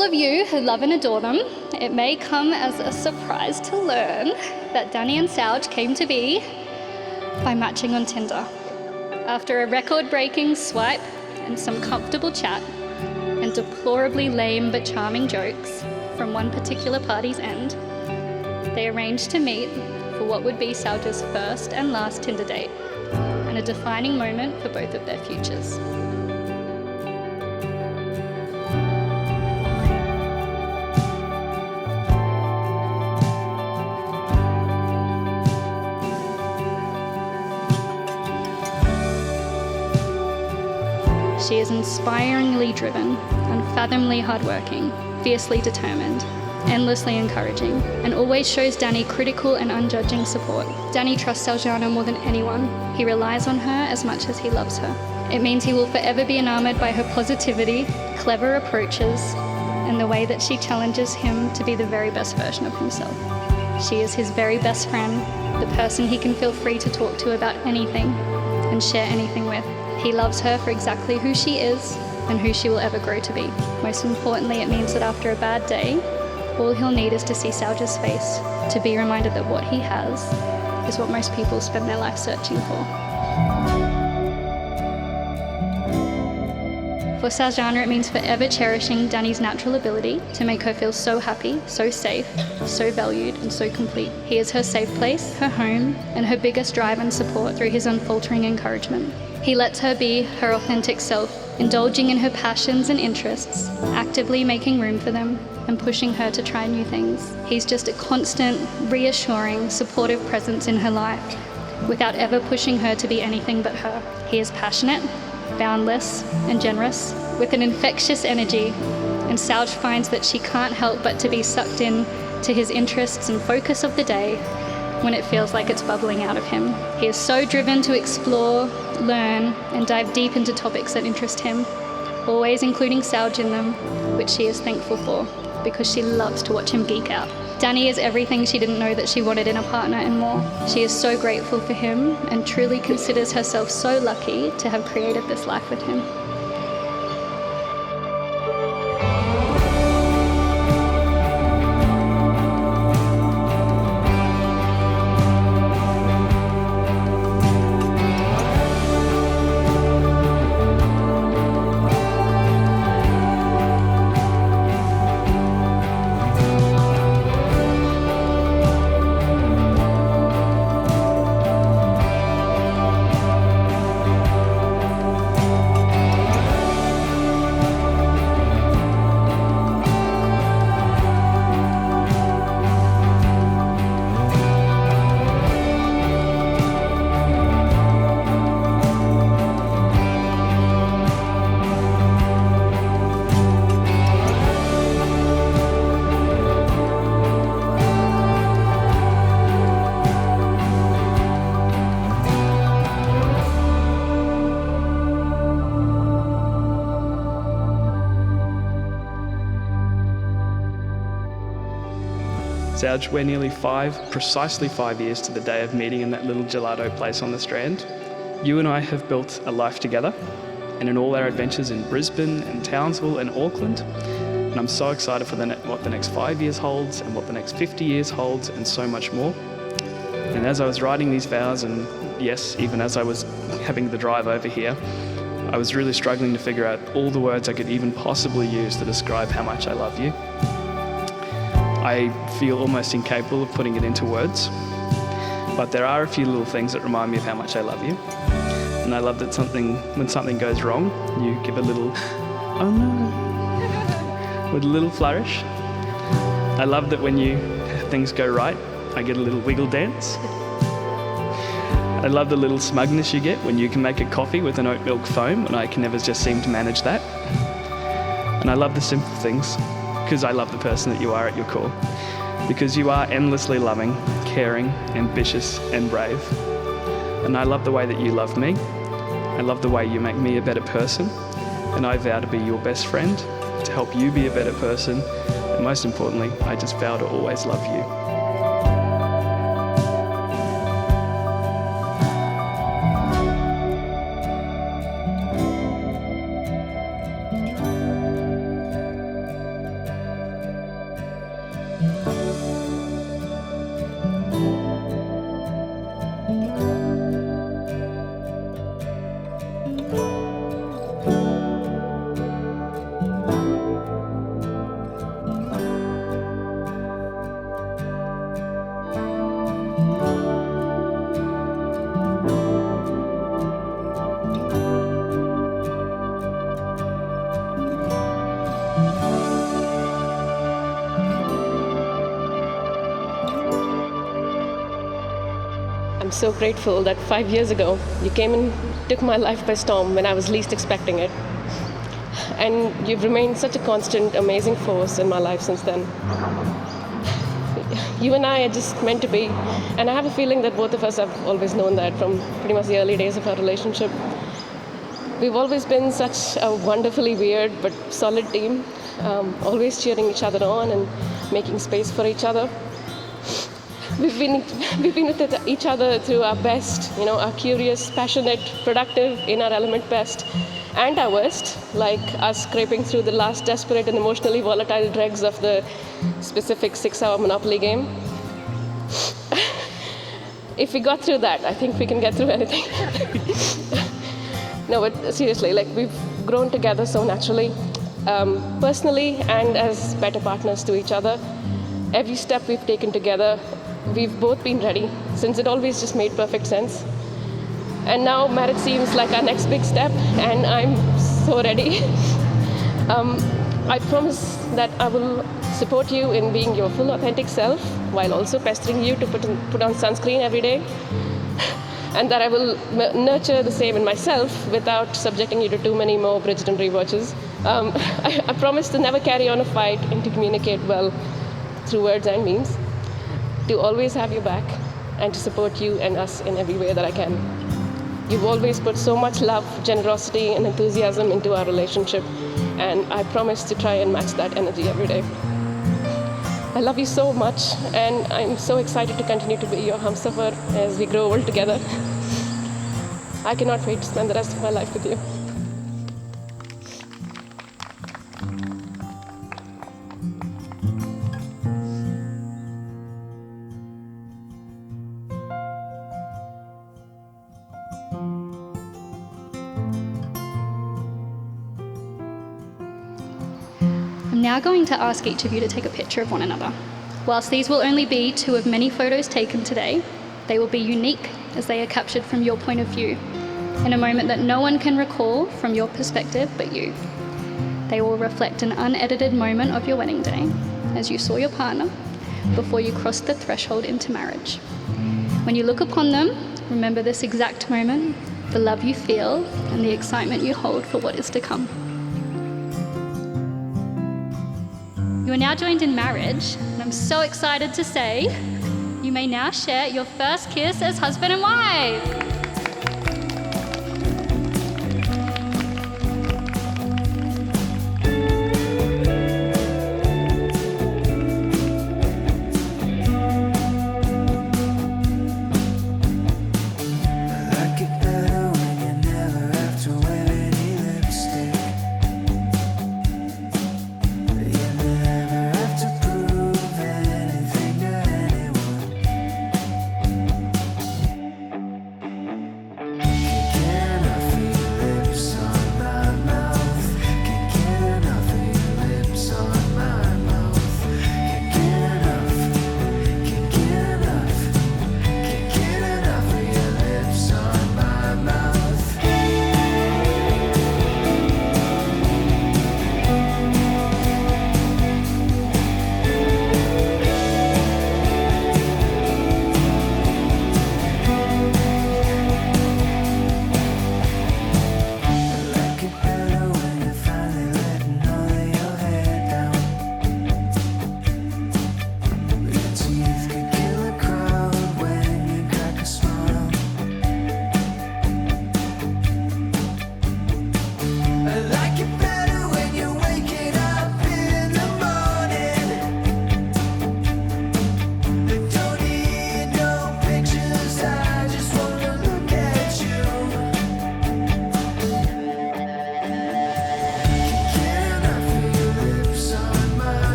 all of you who love and adore them, it may come as a surprise to learn that Danny and Sowj came to be by matching on Tinder. After a record-breaking swipe and some comfortable chat and deplorably lame but charming jokes from one particular party's end, they arranged to meet for what would be Sowj's first and last Tinder date, and a defining moment for both of their futures. She is inspiringly driven, unfathomably hardworking, fiercely determined, endlessly encouraging, and always shows Danny critical and unjudging support. Danny trusts Sowjanya more than anyone. He relies on her as much as he loves her. It means he will forever be enamored by her positivity, clever approaches, and the way that she challenges him to be the very best version of himself. She is his very best friend, the person he can feel free to talk to about anything and share anything with. He loves her for exactly who she is and who she will ever grow to be. Most importantly, it means that after a bad day, all he'll need is to see Sowj's face, to be reminded that what he has is what most people spend their life searching for. For Sowjanya, it means forever cherishing Danny's natural ability to make her feel so happy, so safe, so valued, and so complete. He is her safe place, her home, and her biggest drive and support through his unfaltering encouragement. He lets her be her authentic self, indulging in her passions and interests, actively making room for them, and pushing her to try new things. He's just a constant, reassuring, supportive presence in her life, without ever pushing her to be anything but her. He is passionate, boundless, and generous, with an infectious energy, and Sowj finds that she can't help but to be sucked in to his interests and focus of the day when it feels like it's bubbling out of him. He is so driven to explore, learn, and dive deep into topics that interest him, always including Sowj in them, which she is thankful for, because she loves to watch him geek out. Danny is everything she didn't know that she wanted in a partner and more. She is so grateful for him and truly considers herself so lucky to have created this life with him. Sowj, we're nearly precisely five years to the day of meeting in that little gelato place on the Strand. You and I have built a life together, and in all our adventures in Brisbane and Townsville and Auckland. And I'm so excited for what the next 5 years holds and what the next 50 years holds and so much more. And as I was writing these vows, and yes, even as I was having the drive over here, I was really struggling to figure out all the words I could even possibly use to describe how much I love you. I feel almost incapable of putting it into words, but there are a few little things that remind me of how much I love you. And I love that when something goes wrong, you give a little, oh no, with a little flourish. I love that when things go right, I get a little wiggle dance. I love the little smugness you get when you can make a coffee with an oat milk foam, and I can never just seem to manage that. And I love the simple things, because I love the person that you are at your core. Because you are endlessly loving, caring, ambitious, and brave. And I love the way that you love me. I love the way you make me a better person. And I vow to be your best friend, to help you be a better person. And most importantly, I just vow to always love you. I'm so grateful that 5 years ago you came and took my life by storm when I was least expecting it. And you've remained such a constant, amazing force in my life since then. You and I are just meant to be, and I have a feeling that both of us have always known that from pretty much the early days of our relationship. We've always been such a wonderfully weird but solid team, always cheering each other on and making space for each other. We've been with each other through our best, our curious, passionate, productive, in our element best, and our worst, like us scraping through the last desperate and emotionally volatile dregs of the specific 6-hour Monopoly game. If we got through that, I think we can get through anything. No, but seriously, we've grown together so naturally, personally and as better partners to each other. Every step we've taken together, we've both been ready, since it always just made perfect sense. And now marriage seems like our next big step, and I'm so ready. I promise that I will support you in being your full authentic self, while also pestering you to put on sunscreen every day. And that I will nurture the same in myself without subjecting you to too many more Bridgerton rewatches. I promise to never carry on a fight and to communicate well through words and means, to always have your back and to support you and us in every way that I can. You've always put so much love, generosity, and enthusiasm into our relationship, and I promise to try and match that energy every day. I love you so much, and I'm so excited to continue to be your humsafar as we grow old together. I cannot wait to spend the rest of my life with you. I'm now going to ask each of you to take a picture of one another. Whilst these will only be 2 of many photos taken today, they will be unique as they are captured from your point of view, in a moment that no one can recall from your perspective but you. They will reflect an unedited moment of your wedding day, as you saw your partner, before you crossed the threshold into marriage. When you look upon them, remember this exact moment, the love you feel, and the excitement you hold for what is to come. You are now joined in marriage, and I'm so excited to say you may now share your first kiss as husband and wife.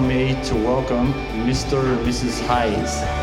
allow me to welcome Mr. and Mrs. Hayes.